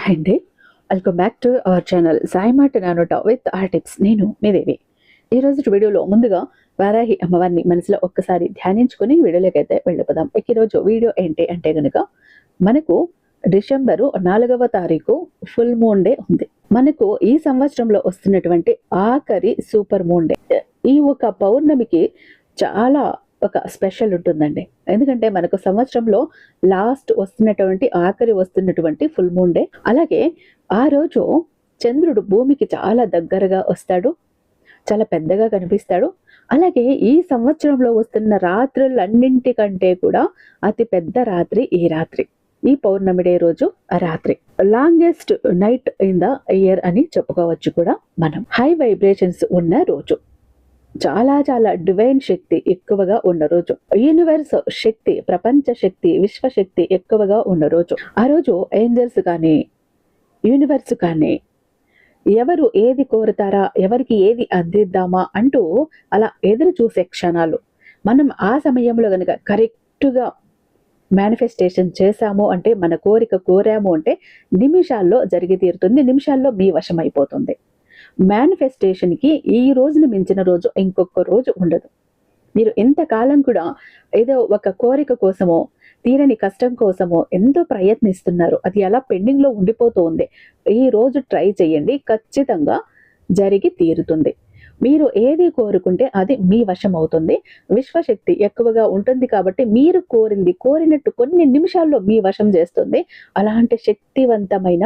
Hi అండి, welcome back to our channel Sai మాట నానోట with are tips. నేను మీ దేవి. ఈరోజు వీడియోలో ముందుగా వారాహి అమ్మవారిని మనసులో ఒక్కసారి ధ్యానించుకుని వీడియోలోకి అయితే వెళ్ళిపోదాం. ఈరోజు వీడియో ఏంటి అంటే కనుక మనకు డిసెంబరు 4వ తారీఖు ఫుల్ మూన్ డే ఉంది. మనకు ఈ సంవత్సరంలో వస్తున్నటువంటి ఆఖరి సూపర్ మూన్ డే. ఈ ఒక పౌర్ణమికి చాలా ఒక స్పెషల్ ఉంటుందండి. ఎందుకంటే మనకు సంవత్సరంలో లాస్ట్ వస్తున్నటువంటి ఆఖరి వస్తున్నటువంటి ఫుల్ మూన్ డే. అలాగే ఆ రోజు చంద్రుడు భూమికి చాలా దగ్గరగా వస్తాడు, చాలా పెద్దగా కనిపిస్తాడు. అలాగే ఈ సంవత్సరంలో వస్తున్న రాత్రులన్నింటికంటే కూడా అతి పెద్ద రాత్రి ఈ రాత్రి, ఈ పౌర్ణమి డే రోజు రాత్రి. Longest night in the year అని చెప్పుకోవచ్చు కూడా మనం. హై వైబ్రేషన్స్ ఉన్న రోజు, చాలా చాలా డివైన్ శక్తి ఎక్కువగా ఉన్న రోజు, యూనివర్స్ శక్తి, ప్రపంచ శక్తి, విశ్వశక్తి ఎక్కువగా ఉన్న రోజు. ఆ రోజు ఏంజల్స్ కానీ యూనివర్స్ కానీ ఎవరు ఏది కోరుతారా, ఎవరికి ఏది అందిద్దామా అంటూ అలా ఎదురు చూసే క్షణాలు. మనం ఆ సమయంలో కనుక కరెక్ట్గా మేనిఫెస్టేషన్ చేశాము అంటే, మన కోరిక కోరాము అంటే నిమిషాల్లో జరిగి తీరుతుంది, నిమిషాల్లో మీ వశం అయిపోతుంది. మేనిఫెస్టేషన్కి ఈ రోజును మించిన రోజు ఇంకొక రోజు ఉండదు. మీరు ఎంతకాలం కూడా ఏదో ఒక కోరిక కోసమో తీరని కష్టం కోసమో ఎంతో ప్రయత్నిస్తున్నారు, అది అలా పెండింగ్లో ఉండిపోతూ ఉంది. ఈ రోజు ట్రై చేయండి, ఖచ్చితంగా జరిగి తీరుతుంది. మీరు ఏది కోరుకుంటే అది మీ వశం అవుతుంది. విశ్వశక్తి ఎక్కువగా ఉంటుంది కాబట్టి మీరు కోరినట్టు కొన్ని నిమిషాల్లో మీ వశం చేస్తుంది. అలాంటి శక్తివంతమైన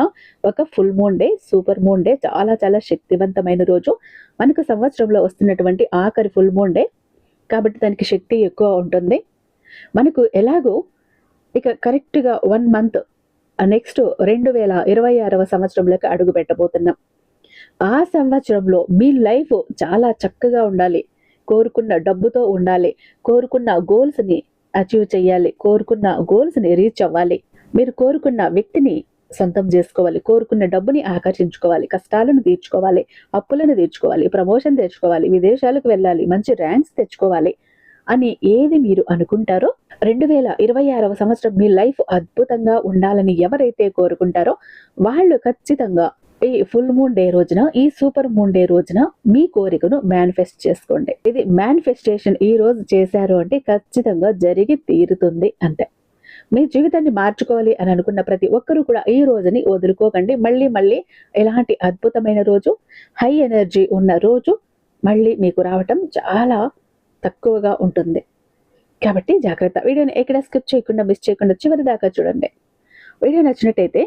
ఒక full moon day, super moon day, చాలా చాలా శక్తివంతమైన రోజు. మనకు సంవత్సరంలో వస్తున్నటువంటి ఆఖరి ఫుల్ మూన్ డే కాబట్టి దానికి శక్తి ఎక్కువ ఉంటుంది. మనకు ఎలాగో ఇక కరెక్ట్గా 1 మంత్ నెక్స్ట్ 2026వ సంవత్సరంలోకి అడుగు పెట్టబోతున్నాం. ఆ సంవత్సరంలో మీ లైఫ్ చాలా చక్కగా ఉండాలి, కోరుకున్న డబ్బుతో ఉండాలి, కోరుకున్న గోల్స్ని అచీవ్ చేయాలి, కోరుకున్న గోల్స్ని రీచ్ అవ్వాలి, మీరు కోరుకున్న వ్యక్తిని సొంతం చేసుకోవాలి, కోరుకున్న డబ్బుని ఆకర్షించుకోవాలి, కష్టాలను తీర్చుకోవాలి, అప్పులను తీర్చుకోవాలి, ప్రమోషన్ తెచ్చుకోవాలి, విదేశాలకు వెళ్ళాలి, మంచి ర్యాంక్స్ తెచ్చుకోవాలి అని ఏది మీరు అనుకుంటారో, 2026వ సంవత్సరం మీ లైఫ్ అద్భుతంగా ఉండాలని ఎవరైతే కోరుకుంటారో వాళ్ళు ఖచ్చితంగా ఈ ఫుల్ మూన్ డే రోజున, ఈ సూపర్ మూన్ డే రోజున మీ కోరికను మేనిఫెస్ట్ చేసుకోండి. ఇది మేనిఫెస్టేషన్ ఈ రోజు చేశారు అంటే ఖచ్చితంగా జరిగి తీరుతుంది అంతే. మీ జీవితాన్ని మార్చుకోవాలి అని అనుకున్న ప్రతి ఒక్కరూ కూడా ఈ రోజుని వదులుకోకండి. మళ్ళీ మళ్ళీ ఇలాంటి అద్భుతమైన రోజు, హై ఎనర్జీ ఉన్న రోజు మళ్ళీ మీకు రావటం చాలా తక్కువగా ఉంటుంది. కాబట్టి జాగ్రత్త. వీడియోని ఎక్కడ స్కిప్ చేయకుండా, మిస్ చేయకుండా చివరి దాకా చూడండి. వీడియో నచ్చినట్టయితే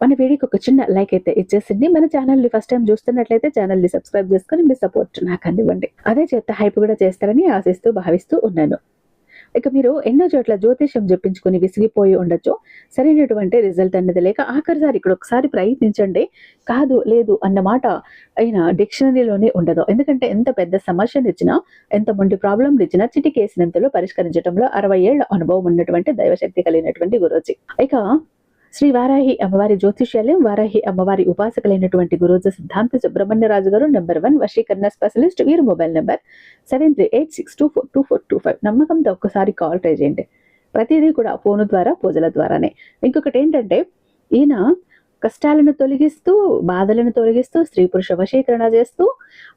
మన వీడియోకి ఒక చిన్న లైక్ అయితే ఇచ్చేసింది. మన ఛానల్ని ఫస్ట్ టైం చూస్తున్నట్లయితే ఛానల్ని సబ్స్క్రైబ్ చేసుకుని మీ సపోర్ట్ నాకు అందివ్వండి. అదే చేత హైప్ కూడా చేస్తారని ఆశిస్తూ భావిస్తూ ఉన్నాను. ఇక మీరు ఎన్నో చోట్ల జ్యోతిష్యం చెప్పించుకుని విసిగిపోయి ఉండొచ్చు, సరైనటువంటి రిజల్ట్ అన్నది లేక ఆఖరిసారి ఇక్కడ ఒకసారి ప్రయత్నించండి. కాదు లేదు అన్న మాట అయినా డిక్షనరీలోనే ఉండదు. ఎందుకంటే ఎంత పెద్ద సమస్యను ఇచ్చినా, ఎంత మొండి ప్రాబ్లం ఇచ్చినా చిటికేసినంతలో పరిష్కరించడంలో 60 ఏళ్ల అనుభవం ఉన్నటువంటి దైవశక్తి కలిగినటువంటి గురూజీ. ఇక శ్రీ వారాహి అమ్మవారి జ్యోతిష్యాలయం, వారాహి అమ్మవారి ఉపాసకులైనటువంటి గురూజీ సిద్ధాంత సుబ్రహ్మణ్యరాజు గారు నంబర్ 1 వశీకరణ స్పెషలిస్ట్. వీరి మొబైల్ నెంబర్ 7386242425. నమ్మకంతో ఒక్కసారి కాల్ ట్రై చేయండి. ప్రతిదీ కూడా ఫోను ద్వారా, పూజల ద్వారానే. ఇంకొకటి ఏంటంటే, ఈయన కష్టాలను తొలగిస్తూ, బాధలను తొలగిస్తూ, స్త్రీ పురుష వశీకరణ చేస్తూ,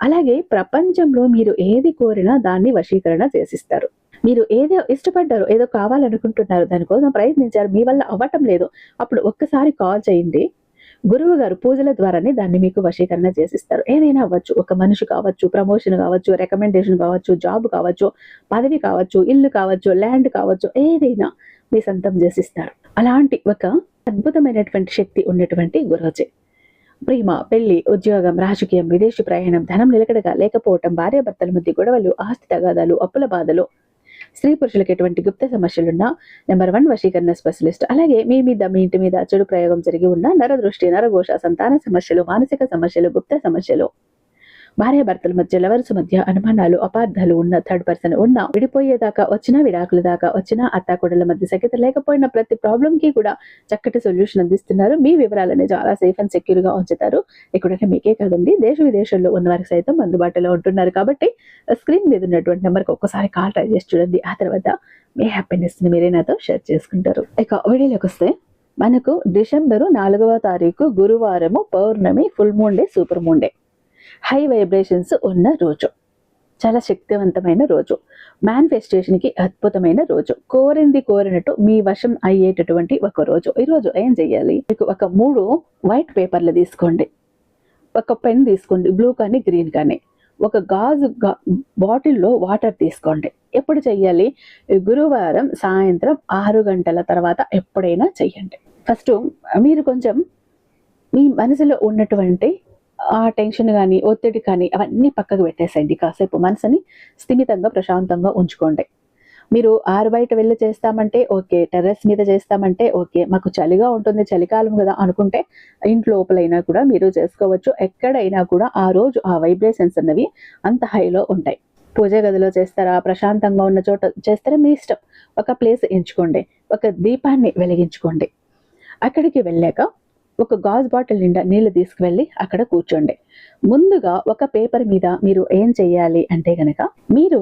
అలాగే ప్రపంచంలో మీరు ఏది కోరినా దాన్ని వశీకరణ చేసిస్తారు. మీరు ఏదో ఇష్టపడ్డారు, ఏదో కావాలనుకుంటున్నారు, దానికోసం ప్రయత్నించారు, మీ వల్ల అవ్వటం లేదు, అప్పుడు ఒక్కసారి కాల్ చేయండి. గురువు గారు పూజల ద్వారానే దాన్ని మీకు వశీకరణ చేసిస్తారు. ఏదైనా అవ్వచ్చు, ఒక మనిషి కావచ్చు, ప్రమోషన్ కావచ్చు, రికమెండేషన్ కావచ్చు, జాబ్ కావచ్చు, పదవి కావచ్చు, ఇల్లు కావచ్చు, ల్యాండ్ కావచ్చు, ఏదైనా మీ సొంతం చేసిస్తారు. అలాంటి ఒక అద్భుతమైనటువంటి శక్తి ఉన్నటువంటి గురూజీ. ప్రేమ, పెళ్లి, ఉద్యోగం, రాజకీయం, విదేశీ ప్రయాణం, ధనం నిలకడగా లేకపోవటం, భార్యాభర్తల మధ్య గొడవలు, ఆస్తి తగాదాలు, అప్పుల బాధలు, స్త్రీ పురుషులకు ఎటువంటి గుప్త సమస్యలున్నా నంబర్ 1 వశీకరణ స్పెషలిస్ట్. అలాగే మీ మీద, మీ ఇంటి మీద చెడు ప్రయోగం జరిగి ఉన్న నరదృష్టి, నరఘోష, సంతాన సమస్యలు, మానసిక సమస్యలు, గుప్త సమస్యలు, భార్యాభర్తల మధ్య, లవర్స్ మధ్య అనుమానాలు, అపార్థాలు ఉన్న, థర్డ్ పర్సన్ ఉన్న, విడిపోయేదాకా వచ్చినా, విడాకుల దాకా వచ్చినా, అత్తాకోడల మధ్య సఖ్యత లేకపోయినా ప్రతి ప్రాబ్లం కి కూడా చక్కటి సొల్యూషన్ అందిస్తున్నారు. మీ వివరాలని చాలా సేఫ్ అండ్ సెక్యూర్ గా ఉంచుతారు. ఇక్కడ మీకే కాదండి, దేశ విదేశాల్లో ఉన్న వారికి సైతం అందుబాటులో ఉంటున్నారు. కాబట్టి స్క్రీన్ మీద ఉన్నటువంటి నెంబర్కి ఒక్కసారి కాల్ ట్రై చేసి చూడండి. ఆ తర్వాత మీ హ్యాపీనెస్ ని మీరే నాతో షేర్ చేసుకుంటారు. ఇక వీడియోలోకి వస్తే, మనకు డిసెంబరు 4వ తారీఖు గురువారము పౌర్ణమి, full moon day, super moon day, high vibrations ఉన్న రోజు, చాలా శక్తివంతమైన రోజు, మేనిఫెస్టేషన్కి అద్భుతమైన రోజు, కోరింది కోరినట్టు మీ వశం అయ్యేటటువంటి ఒక రోజు. ఈరోజు ఏం చెయ్యాలి? మీకు ఒక 3 వైట్ పేపర్లు తీసుకోండి, ఒక పెన్ తీసుకోండి, బ్లూ కానీ గ్రీన్ కానీ, ఒక గాజు బాటిల్లో వాటర్ తీసుకోండి. ఎప్పుడు చెయ్యాలి? గురువారం సాయంత్రం 6 గంటల తర్వాత ఎప్పుడైనా చెయ్యండి. ఫస్ట్ మీరు కొంచెం మీ మనసులో ఉన్నటువంటి ఆ టెన్షన్ కానీ, ఒత్తిడి కానీ అవన్నీ పక్కకు పెట్టేసేయండి. కాసేపు మనసుని స్థిమితంగా ప్రశాంతంగా ఉంచుకోండి. మీరు బయట వెళ్ళి చేస్తామంటే ఓకే, టెర్రస్ మీద చేస్తామంటే ఓకే, మాకు చలిగా ఉంటుంది, చలికాలం కదా అనుకుంటే ఇంట్లో లోపలైనా కూడా మీరు చేసుకోవచ్చు. ఎక్కడైనా కూడా ఆ రోజు ఆ వైబ్రేషన్స్ అన్నవి అంత హైలో ఉంటాయి. పూజ గదిలో చేస్తారా, ప్రశాంతంగా ఉన్న చోట చేస్తారా, మీ ఇష్టం. ఒక ప్లేస్ ఎంచుకోండి, ఒక దీపాన్ని వెలిగించుకోండి. అక్కడికి వెళ్ళాక ఒక గాజు బాటిల్ నిండా నీళ్లు తీసుకువెళ్ళి అక్కడ కూర్చోండి. ముందుగా ఒక పేపర్ మీద మీరు ఏం చెయ్యాలి అంటే గనక, మీరు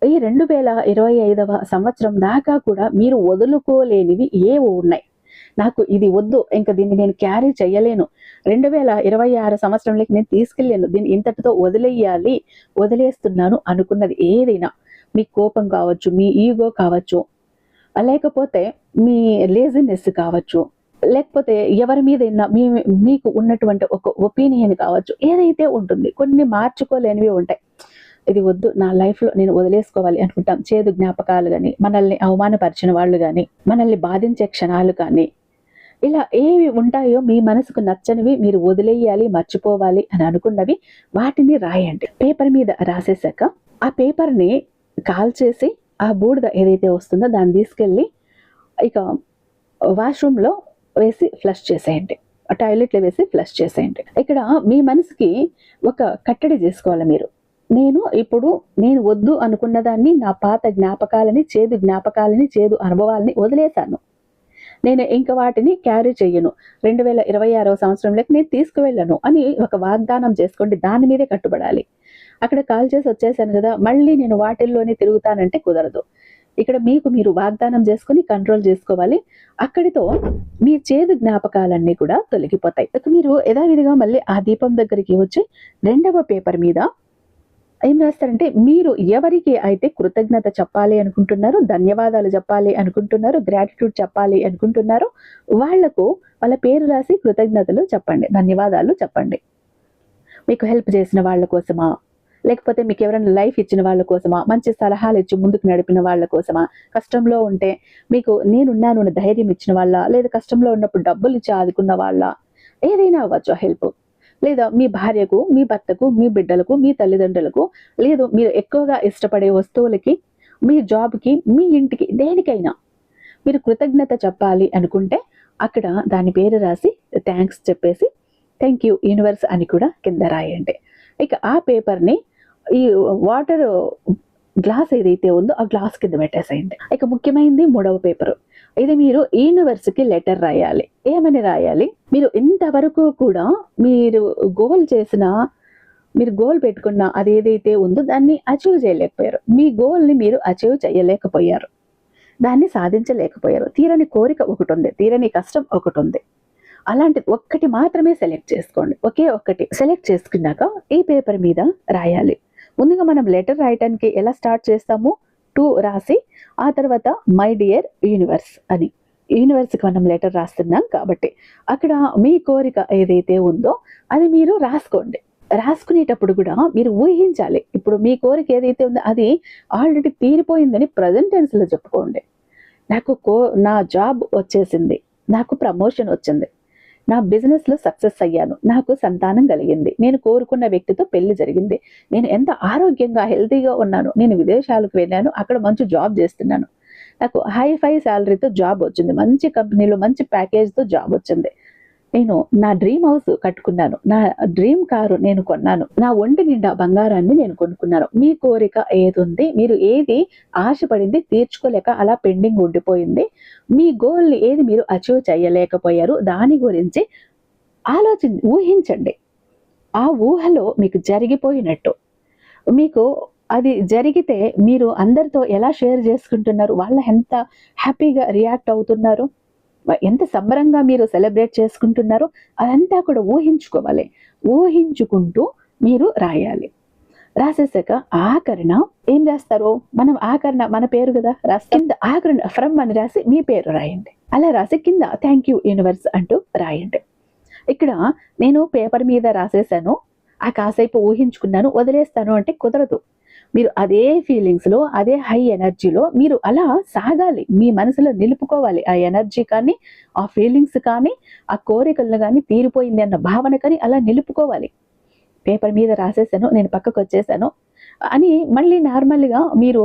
ఈ 2025వ సంవత్సరం దాకా కూడా మీరు వదులుకోలేనివి ఏవో ఉన్నాయి. నాకు ఇది వద్దు, ఇంకా దీన్ని నేను క్యారీ చేయలేను, 2026 సంవత్సరంలోకి నేను తీసుకెళ్ళలేను, దీన్ని ఇంతటితో వదిలేయాలి, వదిలేస్తున్నాను అనుకున్నది ఏదైనా, మీ కోపం కావచ్చు, మీ ఈగో కావచ్చు, లేకపోతే మీ లేజినెస్ కావచ్చు, లేకపోతే ఎవరి మీద మీకు ఉన్నటువంటి ఒక ఒపీనియన్ కావచ్చు, ఏదైతే ఉంటుంది. కొన్ని మార్చుకోలేనివి ఉంటాయి. ఇది వద్దు, నా లైఫ్లో నేను వదిలేసుకోవాలి అనుకుంటాం. చేదు జ్ఞాపకాలు కానీ, మనల్ని అవమానపరిచిన వాళ్ళు కానీ, మనల్ని బాధించే క్షణాలు కానీ, ఇలా ఏవి ఉంటాయో మీ మనసుకు నచ్చనివి మీరు వదిలేయాలి, మర్చిపోవాలి అని అనుకున్నవి వాటిని రాయండి. పేపర్ మీద రాసేసాక ఆ పేపర్ని కాల్చేసి ఆ బూడిద ఏదైతే వస్తుందో దాన్ని తీసుకెళ్ళి ఇక వాష్రూమ్లో వేసి ఫ్లష్ చేసేయండి, టాయిలెట్లో వేసి ఫ్లష్ చేసేయండి. ఇక్కడ మీ మనసుకి ఒక కట్టడి చేసుకోవాలి మీరు. నేను వద్దు అనుకున్న దాన్ని, నా పాత జ్ఞాపకాలని, చేదు జ్ఞాపకాలని, చేదు అనుభవాలని వదిలేశాను. నేను ఇంకా వాటిని క్యారీ చెయ్యను, 2026వ సంవత్సరంలోకి నేను తీసుకువెళ్ళను అని ఒక వాగ్దానం చేసుకోండి. దాని మీదే కట్టుబడాలి. అక్కడ కాల్ చేసి వచ్చేసాను కదా, మళ్ళీ నేను వాటిల్లోనే తిరుగుతానంటే కుదరదు. ఇక్కడ మీరు వాగ్దానం చేసుకుని కంట్రోల్ చేసుకోవాలి. అక్కడితో మీ చేదు జ్ఞాపకాలన్నీ కూడా తొలగిపోతాయి. మీరు యథావిధిగా మళ్ళీ ఆ దీపం దగ్గరికి వచ్చి 2వ పేపర్ మీద ఏం రాస్తారంటే, మీరు ఎవరికి అయితే కృతజ్ఞత చెప్పాలి అనుకుంటున్నారో, ధన్యవాదాలు చెప్పాలి అనుకుంటున్నారో, గ్రాటిట్యూడ్ చెప్పాలి అనుకుంటున్నారో వాళ్లకు వాళ్ళ పేరు రాసి కృతజ్ఞతలు చెప్పండి, ధన్యవాదాలు చెప్పండి. మీకు హెల్ప్ చేసిన వాళ్ళ కోసమా, లేకపోతే మీకు ఎవరైనా లైఫ్ ఇచ్చిన వాళ్ళ కోసమా, మంచి సలహాలు ఇచ్చి ముందుకు నడిపిన వాళ్ళ కోసమా, కష్టంలో ఉంటే మీకు నేనున్నాను ధైర్యం ఇచ్చిన వాళ్ళ, లేదా కష్టంలో ఉన్నప్పుడు డబ్బులు ఇచ్చి ఆదుకున్న వాళ్ళ, ఏదైనా అవ్వచ్చు హెల్ప్. లేదా మీ భార్యకు, మీ భర్తకు, మీ బిడ్డలకు, మీ తల్లిదండ్రులకు, లేదు మీరు ఎక్కువగా ఇష్టపడే వస్తువులకి, మీ జాబ్కి, మీ ఇంటికి, దేనికైనా మీరు కృతజ్ఞత చెప్పాలి అనుకుంటే అక్కడ దాని పేరు రాసి థ్యాంక్స్ చెప్పేసి థ్యాంక్ యూ యూనివర్స్ అని కూడా కింద రాయండి. ఇక ఆ పేపర్ని ఈ వాటర్ గ్లాస్ ఏదైతే ఉందో ఆ గ్లాస్ కింద పెట్టేసేయండి. ఇక ముఖ్యమైనది 3వ పేపరు. ఇది మీరు యూనివర్స్కి లెటర్ రాయాలి. ఏమని రాయాలి? మీరు ఇంతవరకు కూడా మీరు గోల్ పెట్టుకున్న అది ఏదైతే ఉందో దాన్ని అచీవ్ చేయలేకపోయారు. మీ గోల్ని మీరు అచీవ్ చేయలేకపోయారు, దాన్ని సాధించలేకపోయారు. తీరని కోరిక ఒకటి ఉంది, తీరని కష్టం ఒకటి ఉంది. అలాంటిది ఒక్కటి మాత్రమే సెలెక్ట్ చేసుకోండి. ఒకే ఒక్కటి సెలెక్ట్ చేసుకున్నాక ఈ పేపర్ మీద రాయాలి. ముందుగా మనం లెటర్ రాయటానికి ఎలా స్టార్ట్ చేస్తాము? 2 రాసి ఆ తర్వాత మై డియర్ యూనివర్స్ అని, యూనివర్స్కి మనం లెటర్ రాస్తున్నాం కాబట్టి అక్కడ మీ కోరిక ఏదైతే ఉందో అది మీరు రాసుకోండి. రాసుకునేటప్పుడు కూడా మీరు ఊహించాలి. ఇప్పుడు మీ కోరిక ఏదైతే ఉందో అది ఆల్రెడీ తీరిపోయిందని ప్రజెంట్ టెన్స్లో చెప్పుకోండి. నా జాబ్ వచ్చేసింది, నాకు ప్రమోషన్ వచ్చింది, నా బిజినెస్లో సక్సెస్ అయ్యాను, నాకు సంతానం కలిగింది, నేను కోరుకున్న వ్యక్తితో పెళ్లి జరిగింది, నేను ఎంత ఆరోగ్యంగా హెల్తీగా ఉన్నాను, నేను విదేశాలకు వెళ్ళాను, అక్కడ మంచి జాబ్ చేస్తున్నాను, నాకు హైఫై శాలరీతో జాబ్ వచ్చింది, మంచి కంపెనీలో మంచి ప్యాకేజ్తో జాబ్ వచ్చింది, నేను నా డ్రీమ్ హౌస్ కట్టుకున్నాను, నా డ్రీమ్ కారు నేను కొన్నాను, నా ఒంటి నిండా బంగారాన్ని నేను కొనుక్కున్నాను. మీ కోరిక ఏది ఉంది, మీరు ఏది ఆశపడింది తీర్చుకోలేక అలా పెండింగ్ ఉండిపోయింది, మీ గోల్ని ఏది మీరు అచీవ్ చేయలేకపోయారు, దాని గురించి ఊహించండి. ఆ ఊహలో మీకు జరిగిపోయినట్టు, మీకు అది జరిగితే మీరు అందరితో ఎలా షేర్ చేసుకుంటున్నారు, వాళ్ళ ఎంత హ్యాపీగా రియాక్ట్ అవుతున్నారు, ఎంత సంబరంగా మీరు సెలబ్రేట్ చేసుకుంటున్నారో అదంతా కూడా ఊహించుకోవాలి. ఊహించుకుంటూ మీరు రాయాలి. రాసేసాక ఆఖరణ ఏం రాస్తారు, మనం ఆఖరణ మన పేరు కదా రాసి కింద ఆఖరణ ఫ్రమ్ అని రాసి మీ పేరు రాయండి. అలా రాసి కింద థ్యాంక్ యూ యూనివర్స్ అంటూ రాయండి. ఇక్కడ నేను పేపర్ మీద రాసేసాను, ఆ కాసేపు ఊహించుకున్నాను, వదిలేస్తాను అంటే కుదరదు. మీరు అదే ఫీలింగ్స్లో, అదే హై ఎనర్జీలో మీరు అలా సాగాలి. మీ మనసులో నిలుపుకోవాలి ఆ ఎనర్జీ కానీ, ఆ ఫీలింగ్స్ కానీ, ఆ కోరికలను కానీ, తీరిపోయింది అన్న భావన కానీ అలా నిలుపుకోవాలి. పేపర్ మీద రాసేసాను, నేను పక్కకు వచ్చేసాను అని మళ్ళీ నార్మల్గా మీరు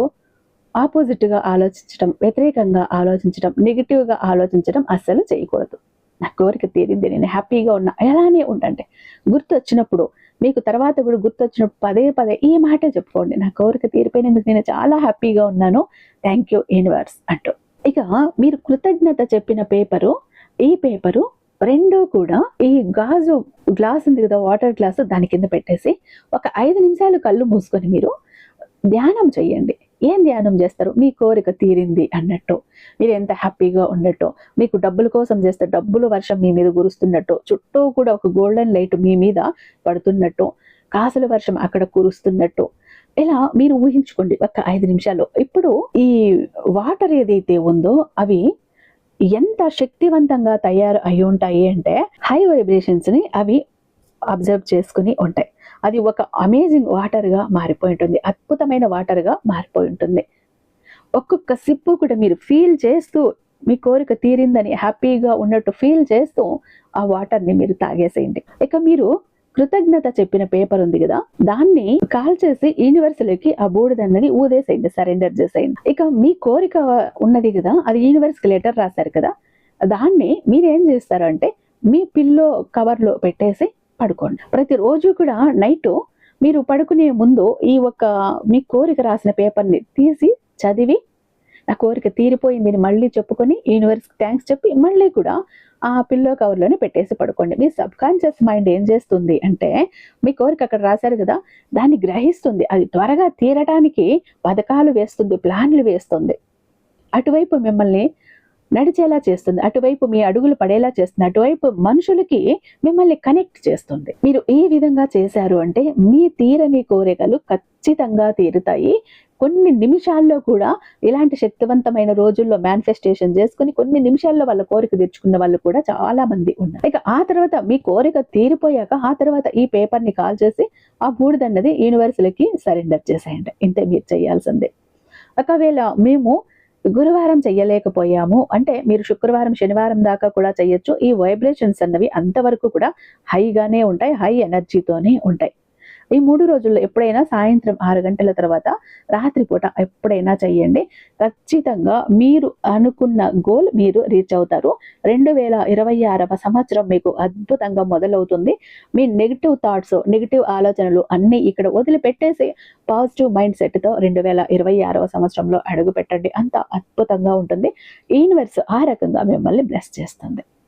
ఆపోజిట్గా ఆలోచించడం, వ్యతిరేకంగా ఆలోచించడం, నెగిటివ్గా ఆలోచించడం అస్సలు చేయకూడదు. నా కోరిక తీరింది, నేను హ్యాపీగా ఉన్నా, అలానే ఉండండి. గుర్తు వచ్చినప్పుడు మీకు తర్వాత కూడా గుర్తు వచ్చినప్పుడు పదే పదే ఈ మాటే చెప్పుకోండి, నా కోరిక తీరిపోయినందుకు నేను చాలా హ్యాపీగా ఉన్నాను, థ్యాంక్ యూ యూనివర్స్ అంటూ. ఇక మీరు కృతజ్ఞత చెప్పిన పేపరు, ఈ పేపరు రెండూ కూడా ఈ గాజు గ్లాస్ ఉంది కదా, వాటర్ గ్లాసు, దాని కింద పెట్టేసి ఒక 5 నిమిషాలు కళ్ళు మూసుకొని మీరు ధ్యానం చేయండి. ఏం ధ్యానం చేస్తారు, మీ కోరిక తీరింది అన్నట్టు, మీరు ఎంత హ్యాపీగా ఉన్నట్టు, మీకు డబ్బుల కోసం చేస్తే డబ్బులు వర్షం మీ మీద కురుస్తున్నట్టు, చుట్టూ కూడా ఒక గోల్డెన్ లైట్ మీ మీద పడుతున్నట్టు, కాసుల వర్షం అక్కడ కురుస్తున్నట్టు, ఇలా మీరు ఊహించుకోండి ఒక 5 నిమిషాలు. ఇప్పుడు ఈ వాటర్ ఏదైతే ఉందో అవి ఎంత శక్తివంతంగా తయారు అయి ఉంటాయి అంటే హై వైబ్రేషన్స్ ని అవి అబ్జర్వ్ చేసుకుని ఉంటాయి. అది ఒక అమేజింగ్ వాటర్గా మారిపోయి ఉంటుంది, అద్భుతమైన వాటర్గా మారిపోయి ఉంటుంది. ఒక్కొక్క సిప్పు కూడా మీరు ఫీల్ చేస్తూ మీ కోరిక తీరిందని హ్యాపీగా ఉన్నట్టు ఫీల్ చేస్తూ ఆ వాటర్ని మీరు తాగేసేయండి. ఇక మీరు కృతజ్ఞత చెప్పిన పేపర్ ఉంది కదా, దాన్ని కాల్ చేసి యూనివర్స్లోకి ఆ బూడిదన్నది ఊదేసేయండి, సరెండర్ చేసేయండి. ఇక మీ కోరిక ఉన్నది కదా, అది యూనివర్స్కి లెటర్ రాశారు కదా, దాన్ని మీరు ఏం చేస్తారంటే మీ పిల్లో కవర్లో పెట్టేసి పడుకోండి. ప్రతిరోజు కూడా నైట్ మీరు పడుకునే ముందు ఈ ఒక మీ కోరిక రాసిన పేపర్ని తీసి చదివి నా కోరిక తీరిపోయింది మళ్ళీ చెప్పుకొని యూనివర్స్కి థ్యాంక్స్ చెప్పి మళ్ళీ కూడా ఆ పిల్లో కవర్లోనే పెట్టేసి పడుకోండి. మీ సబ్ కాన్షియస్ మైండ్ ఏం చేస్తుంది అంటే మీ కోరిక అక్కడ రాశారు కదా, దాన్ని గ్రహిస్తుంది. అది త్వరగా తీరటానికి పథకాలు వేస్తుంది, ప్లాన్లు వేస్తుంది, అటువైపు మిమ్మల్ని నడిచేలా చేస్తుంది, అటువైపు మీ అడుగులు పడేలా చేస్తుంది, అటువైపు మనుషులకి మిమ్మల్ని కనెక్ట్ చేస్తుంది. మీరు ఈ విధంగా చేశారు అంటే మీ తీరని కోరికలు ఖచ్చితంగా తీరుతాయి. కొన్ని నిమిషాల్లో కూడా ఇలాంటి శక్తివంతమైన రోజుల్లో మేనిఫెస్టేషన్ చేసుకుని కొన్ని నిమిషాల్లో వాళ్ళ కోరిక తెచ్చుకున్న వాళ్ళు కూడా చాలా మంది ఉన్నారు. ఇక ఆ తర్వాత మీ కోరిక తీరిపోయాక ఆ తర్వాత ఈ పేపర్ని కాల్ చేసి ఆ బూడిదన్నది యూనివర్స్లకి సరెండర్ చేసేయండి. ఇంతే మీరు చేయాల్సిందే. ఒకవేళ మేము గురువారం చెయ్యలేకపోయాము అంటే మీరు శుక్రవారం శనివారం దాకా కూడా చెయ్యొచ్చు. ఈ వైబ్రేషన్స్ అన్నవి అంతవరకు కూడా హైగానే ఉంటాయి, హై ఎనర్జీతోనే ఉంటాయి. ఈ 3 రోజుల్లో ఎప్పుడైనా సాయంత్రం 6 గంటల తర్వాత రాత్రిపూట ఎప్పుడైనా చెయ్యండి. ఖచ్చితంగా మీరు అనుకున్న గోల్ మీరు రీచ్ అవుతారు. 2026వ సంవత్సరం మీకు అద్భుతంగా మొదలవుతుంది. మీ నెగిటివ్ థాట్స్, నెగిటివ్ ఆలోచనలు అన్నీ ఇక్కడ వదిలిపెట్టేసి పాజిటివ్ మైండ్ సెట్తో 2026వ సంవత్సరంలో అడుగు పెట్టండి. అంత అద్భుతంగా ఉంటుంది. యూనివర్స్ ఆ రకంగా మిమ్మల్ని బ్లెస్ చేస్తుంది.